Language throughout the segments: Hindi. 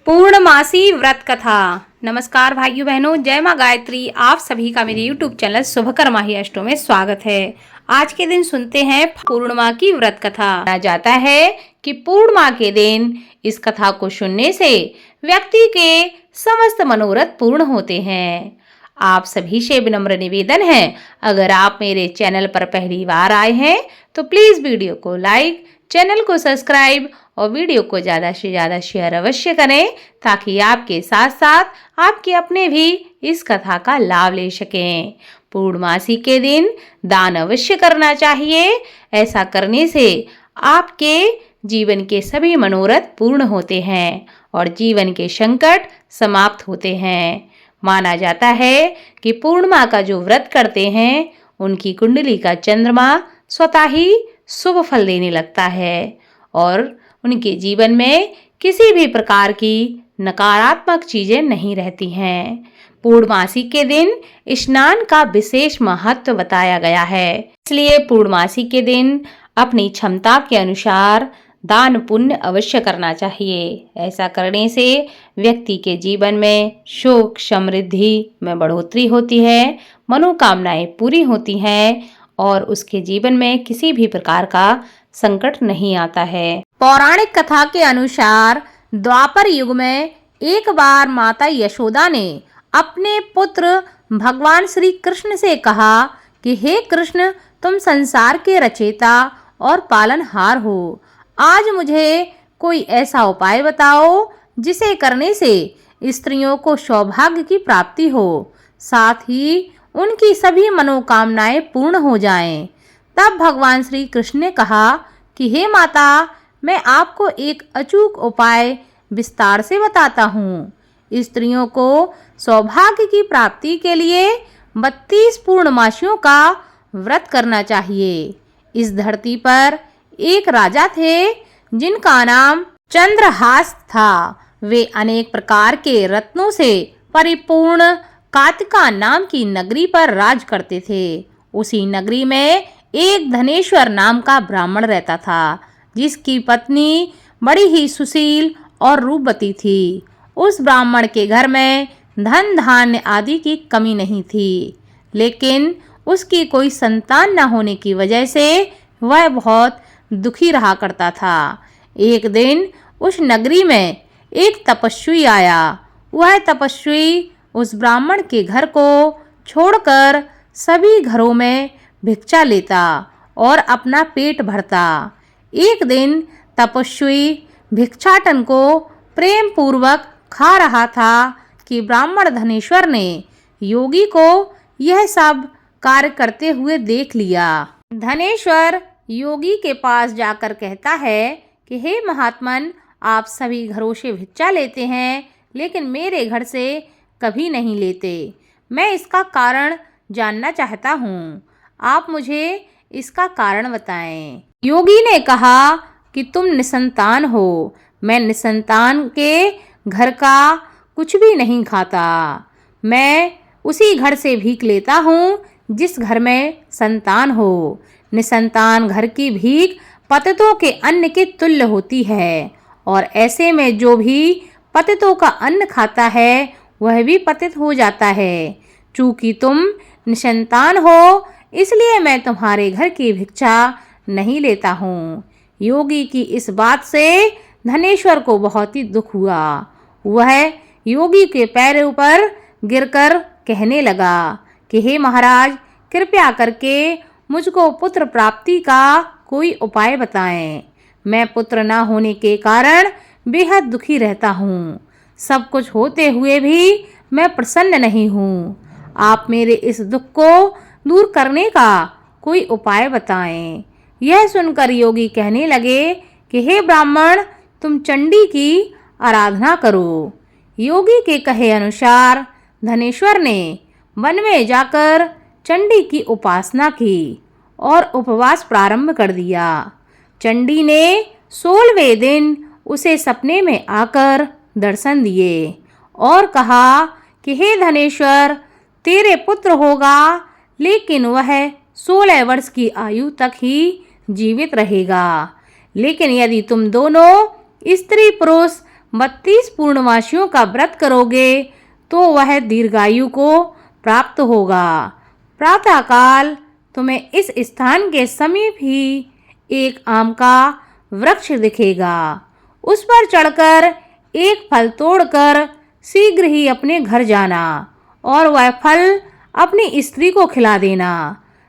पूर्णमासी व्रत कथा। नमस्कार भाइयों बहनों, जय माँ गायत्री। आप सभी का मेरे YouTube चैनल शुभकर्मा ही अष्टों में स्वागत है। आज के दिन सुनते हैं पूर्णिमा की व्रत कथा। माना जाता है कि पूर्णिमा के दिन इस कथा को सुनने से व्यक्ति के समस्त मनोरथ पूर्ण होते हैं। आप सभी से विनम्र निवेदन है, अगर आप मेरे चैनल पर पहली बार आए हैं तो प्लीज वीडियो को लाइक, चैनल को सब्सक्राइब और वीडियो को ज़्यादा से ज़्यादा शेयर अवश्य करें, ताकि आपके साथ साथ आपके अपने भी इस कथा का लाभ ले सकें। पूर्णमासी के दिन दान अवश्य करना चाहिए। ऐसा करने से आपके जीवन के सभी मनोरथ पूर्ण होते हैं और जीवन के संकट समाप्त होते हैं। माना जाता है कि पूर्णिमा का जो व्रत करते हैं उनकी कुंडली का चंद्रमा स्वतः ही शुभ फल देने लगता है और उनके जीवन में किसी भी प्रकार की नकारात्मक चीजें नहीं रहती हैं। पूर्णमासी के दिन स्नान का विशेष महत्व बताया गया है, इसलिए पूर्णमासी के दिन अपनी क्षमता के अनुसार दान पुण्य अवश्य करना चाहिए। ऐसा करने से व्यक्ति के जीवन में सुख समृद्धि में बढ़ोतरी होती है, मनोकामनाएं पूरी होती हैं और उसके जीवन में किसी भी प्रकार का संकट नहीं आता है। पौराणिक कथा के अनुसार द्वापर युग में एक बार माता यशोदा ने अपने पुत्र भगवान श्री कृष्ण से कहा कि हे कृष्ण, तुम संसार के रचयिता और पालनहार हो। आज मुझे कोई ऐसा उपाय बताओ जिसे करने से स्त्रियों को सौभाग्य की प्राप्ति हो, साथ ही उनकी सभी मनोकामनाएं पूर्ण हो जाएं। तब भगवान श्री कृष्ण ने कहा कि हे माता, मैं आपको एक अचूक उपाय विस्तार से बताता हूँ। स्त्रियों को सौभाग्य की प्राप्ति के लिए 32 पूर्णमासियों का व्रत करना चाहिए। इस धरती पर एक राजा थे जिनका नाम चंद्रहास था। वे अनेक प्रकार के रत्नों से परिपूर्ण कातिका नाम की नगरी पर राज करते थे। उसी नगरी में एक धनेश्वर नाम का ब्राह्मण रहता था, जिसकी पत्नी बड़ी ही सुशील और रूपवती थी। उस ब्राह्मण के घर में धन धान्य आदि की कमी नहीं थी, लेकिन उसकी कोई संतान न होने की वजह से वह बहुत दुखी रहा करता था। एक दिन उस नगरी में एक तपस्वी आया। वह तपस्वी उस ब्राह्मण के घर को छोड़कर सभी घरों में भिक्षा लेता और अपना पेट भरता। एक दिन तपस्वी भिक्षाटन को प्रेम पूर्वक खा रहा था कि ब्राह्मण धनेश्वर ने योगी को यह सब कार्य करते हुए देख लिया। धनेश्वर योगी के पास जाकर कहता है कि हे महात्मन, आप सभी घरों से भिक्षा लेते हैं, लेकिन मेरे घर से कभी नहीं लेते। मैं इसका कारण जानना चाहता हूँ। आप मुझे इसका कारण बताएं। योगी ने कहा कि तुम निसंतान हो। मैं निसंतान के घर का कुछ भी नहीं खाता। मैं उसी घर से भीख लेता हूँ जिस घर में संतान हो। निसंतान घर की भीख पतितों के अन्न के तुल्य होती है और ऐसे में जो भी पतितों का अन्न खाता है वह भी पतित हो जाता है। चूंकि तुम निसंतान हो, इसलिए मैं तुम्हारे घर की भिक्षा नहीं लेता हूँ। योगी की इस बात से धनेश्वर को बहुत ही दुख हुआ। वह योगी के पैरों पर गिरकर कहने लगा कि हे महाराज, कृपया करके मुझको पुत्र प्राप्ति का कोई उपाय बताएं। मैं पुत्र न होने के कारण बेहद दुखी रहता हूँ। सब कुछ होते हुए भी मैं प्रसन्न नहीं हूँ। आप मेरे इस दुख को दूर करने का कोई उपाय बताएं। यह सुनकर योगी कहने लगे कि हे ब्राह्मण, तुम चंडी की आराधना करो। योगी के कहे अनुसार धनेश्वर ने वन में जाकर चंडी की उपासना की और उपवास प्रारंभ कर दिया। चंडी ने 16वें दिन उसे सपने में आकर दर्शन दिए और कहा कि हे धनेश्वर, तेरे पुत्र होगा, लेकिन वह 16 वर्ष की आयु तक ही जीवित रहेगा। लेकिन यदि तुम दोनों स्त्री पुरुष 32 पूर्णमासियों का व्रत करोगे तो वह दीर्घायु को प्राप्त होगा। प्रातःकाल तुम्हें इस स्थान के समीप ही एक आम का वृक्ष दिखेगा। उस पर चढ़कर एक फल तोड़कर शीघ्र ही अपने घर जाना और वह फल अपनी स्त्री को खिला देना।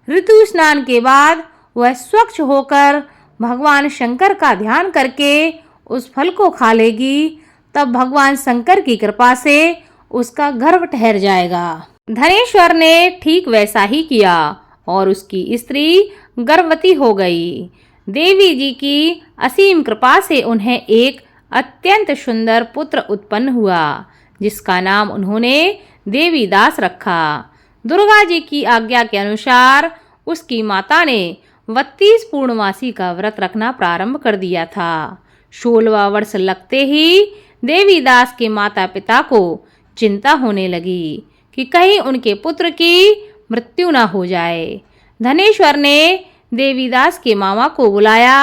ऋतु स्नान के बाद वह स्वच्छ होकर भगवान शंकर का ध्यान करके उस फल को खा लेगी। तब भगवान शंकर की कृपा से उसका गर्भ ठहर जाएगा। धनेश्वर ने ठीक वैसा ही किया और उसकी स्त्री गर्भवती हो गई। देवी जी की असीम कृपा से उन्हें एक अत्यंत सुंदर पुत्र उत्पन्न हुआ, जिसका नाम उन्होंने देवीदास रखा। दुर्गा जी की आज्ञा के अनुसार उसकी माता ने 32 पूर्णमासी का व्रत रखना प्रारंभ कर दिया था। 16वां वर्ष लगते ही देवीदास के माता पिता को चिंता होने लगी कि कहीं उनके पुत्र की मृत्यु न हो जाए। धनेश्वर ने देवीदास के मामा को बुलाया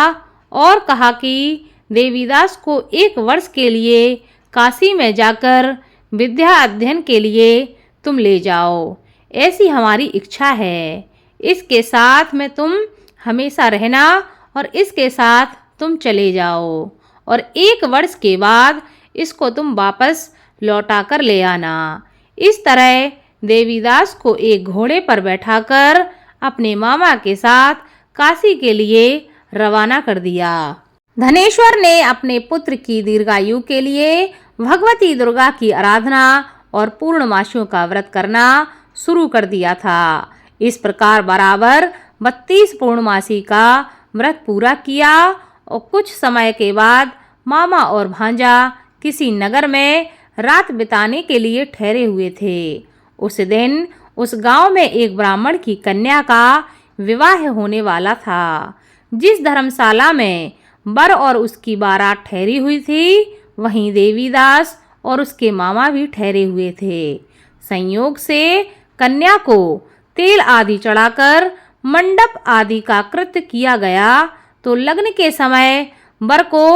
और कहा कि देवीदास को 1 वर्ष के लिए काशी में जाकर विद्या अध्ययन के लिए तुम ले जाओ। ऐसी हमारी इच्छा है। इसके साथ में तुम हमेशा रहना और इसके साथ तुम चले जाओ और 1 वर्ष के बाद इसको तुम वापस लौटा कर ले आना। इस तरह देवीदास को एक घोड़े पर बैठाकर अपने मामा के साथ काशी के लिए रवाना कर दिया। धनेश्वर ने अपने पुत्र की दीर्घायु के लिए भगवती दुर्गा की आराधना और पूर्णमासियों का व्रत करना शुरू कर दिया था। इस प्रकार बराबर 32 पूर्णमासी का व्रत पूरा किया और कुछ समय के बाद मामा और भांजा किसी नगर में रात बिताने के लिए ठहरे हुए थे। उस दिन उस गांव में एक ब्राह्मण की कन्या का विवाह होने वाला था। जिस धर्मशाला में वर और उसकी बारात ठहरी हुई थी, वहीं देवीदास और उसके मामा भी ठहरे हुए थे। संयोग से कन्या को तेल आदि चढ़ाकर मंडप आदि का कृत्य किया गया तो लग्न के समय वर को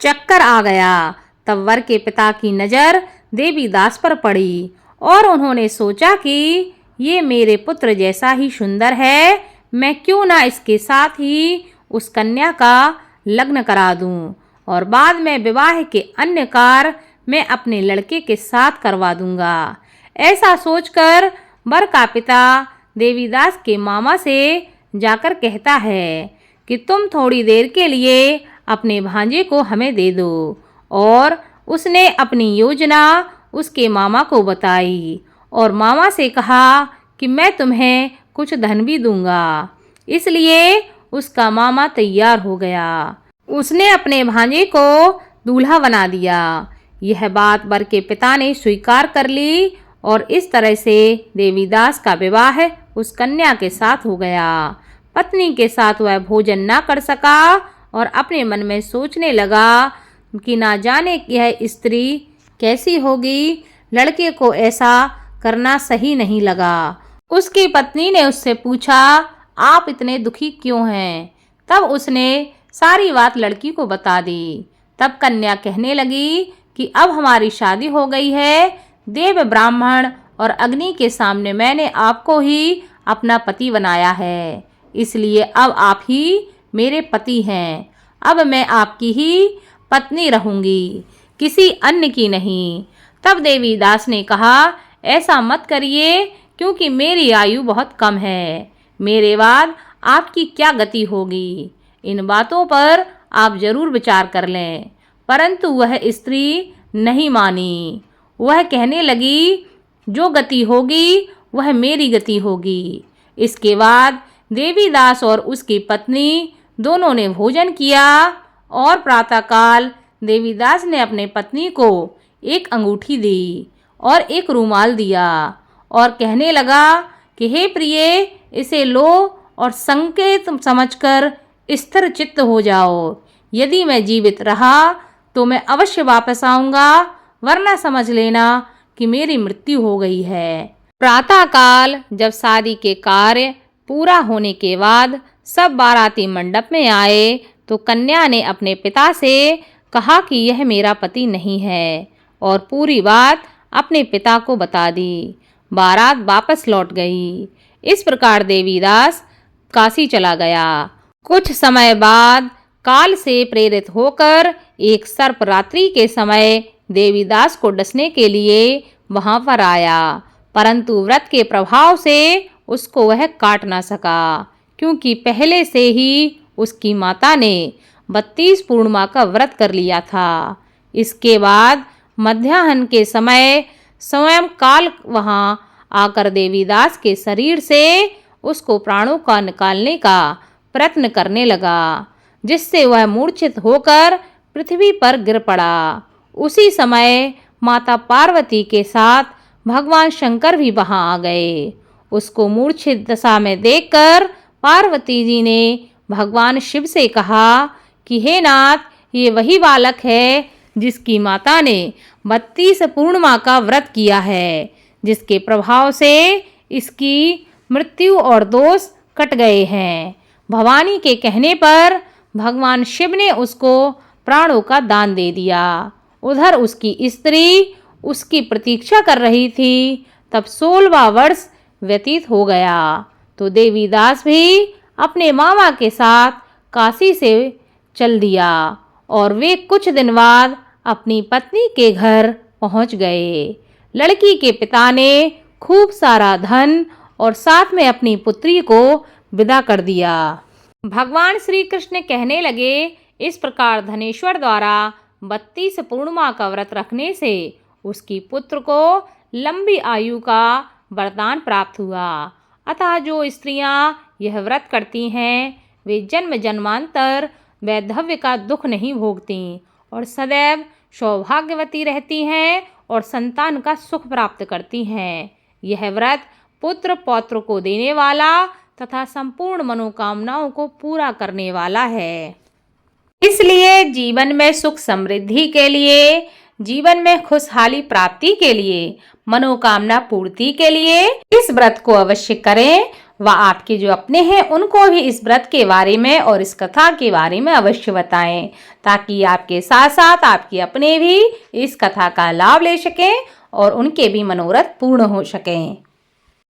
चक्कर आ गया। तब वर के पिता की नज़र देवीदास पर पड़ी और उन्होंने सोचा कि ये मेरे पुत्र जैसा ही सुंदर है, मैं क्यों ना इसके साथ ही उस कन्या का लग्न करा दूं और बाद में विवाह के अन्य कार्य मैं अपने लड़के के साथ करवा दूंगा। ऐसा सोचकर वर का पिता देवीदास के मामा से जाकर कहता है कि तुम थोड़ी देर के लिए अपने भांजे को हमें दे दो। और उसने अपनी योजना उसके मामा को बताई और मामा से कहा कि मैं तुम्हें कुछ धन भी दूंगा। इसलिए उसका मामा तैयार हो गया। उसने अपने भांजे को दूल्हा बना दिया। यह बात वर के पिता ने स्वीकार कर ली और इस तरह से देवीदास का विवाह उस कन्या के साथ हो गया। पत्नी के साथ वह भोजन ना कर सका और अपने मन में सोचने लगा कि ना जाने यह स्त्री कैसी होगी, लड़के को ऐसा करना सही नहीं लगा। उसकी पत्नी ने उससे पूछा, आप इतने दुखी क्यों हैं? तब उसने सारी बात लड़की को बता दी। तब कन्या कहने लगी कि अब हमारी शादी हो गई है। देव, ब्राह्मण और अग्नि के सामने मैंने आपको ही अपना पति बनाया है, इसलिए अब आप ही मेरे पति हैं। अब मैं आपकी ही पत्नी रहूंगी, किसी अन्य की नहीं। तब देवीदास ने कहा, ऐसा मत करिए, क्योंकि मेरी आयु बहुत कम है। मेरे बाद आपकी क्या गति होगी, इन बातों पर आप जरूर विचार कर लें। परंतु वह स्त्री नहीं मानी। वह कहने लगी, जो गति होगी वह मेरी गति होगी। इसके बाद देवीदास और उसकी पत्नी दोनों ने भोजन किया और प्रातःकाल देवीदास ने अपने पत्नी को एक अंगूठी दी और एक रूमाल दिया और कहने लगा कि हे प्रिय, इसे लो और संकेत समझकर स्थिर चित्त हो जाओ। यदि मैं जीवित रहा तो मैं अवश्य वापस आऊंगा, वरना समझ लेना कि मेरी मृत्यु हो गई है। प्रातःकाल जब शादी के कार्य पूरा होने के बाद सब बाराती मंडप में आए तो कन्या ने अपने पिता से कहा कि यह मेरा पति नहीं है और पूरी बात अपने पिता को बता दी। बारात वापस लौट गई। इस प्रकार देवीदास काशी चला गया। कुछ समय बाद काल से प्रेरित होकर एक सर्प रात्रि के समय देवीदास को डसने के लिए वहां पर आया, परंतु व्रत के प्रभाव से उसको वह काट ना सका, क्योंकि पहले से ही उसकी माता ने 32 पूर्णिमा का व्रत कर लिया था। इसके बाद मध्याह्न के समय स्वयं काल वहां आकर देवीदास के शरीर से उसको प्राणों का निकालने का प्रयत्न करने लगा, जिससे वह मूर्छित होकर पृथ्वी पर गिर पड़ा। उसी समय माता पार्वती के साथ भगवान शंकर भी वहां आ गए। उसको मूर्छित दशा में देखकर पार्वती जी ने भगवान शिव से कहा कि हे नाथ, ये वही बालक है जिसकी माता ने 32 पूर्णिमा का व्रत किया है, जिसके प्रभाव से इसकी मृत्यु और दोष कट गए हैं। भवानी के कहने पर भगवान शिव ने उसको प्राणों का दान दे दिया। उधर उसकी स्त्री उसकी प्रतीक्षा कर रही थी। तब 16वां वर्ष व्यतीत हो गया तो देवीदास भी अपने मामा के साथ काशी से चल दिया और वे कुछ दिन बाद अपनी पत्नी के घर पहुंच गए। लड़की के पिता ने खूब सारा धन और साथ में अपनी पुत्री को विदा कर दिया। भगवान श्री कृष्ण कहने लगे, इस प्रकार धनेश्वर द्वारा 32 पूर्णिमा का व्रत रखने से उसकी पुत्र को लंबी आयु का वरदान प्राप्त हुआ। अतः जो स्त्रियां यह व्रत करती हैं वे जन्म जन्मांतर वैधव्य का दुख नहीं भोगती और सदैव सौभाग्यवती रहती हैं और संतान का सुख प्राप्त करती हैं। यह व्रत पुत्र पौत्र को देने वाला तथा संपूर्ण मनोकामनाओं को पूरा करने वाला है। इसलिए जीवन में सुख समृद्धि के लिए, जीवन में खुशहाली प्राप्ति के लिए, मनोकामना पूर्ति के लिए इस व्रत को अवश्य करें व आपके जो अपने हैं उनको भी इस व्रत के बारे में और इस कथा के बारे में अवश्य बताएं, ताकि आपके साथ साथ आपके अपने भी इस कथा का लाभ ले सकें और उनके भी मनोरथ पूर्ण हो सकें।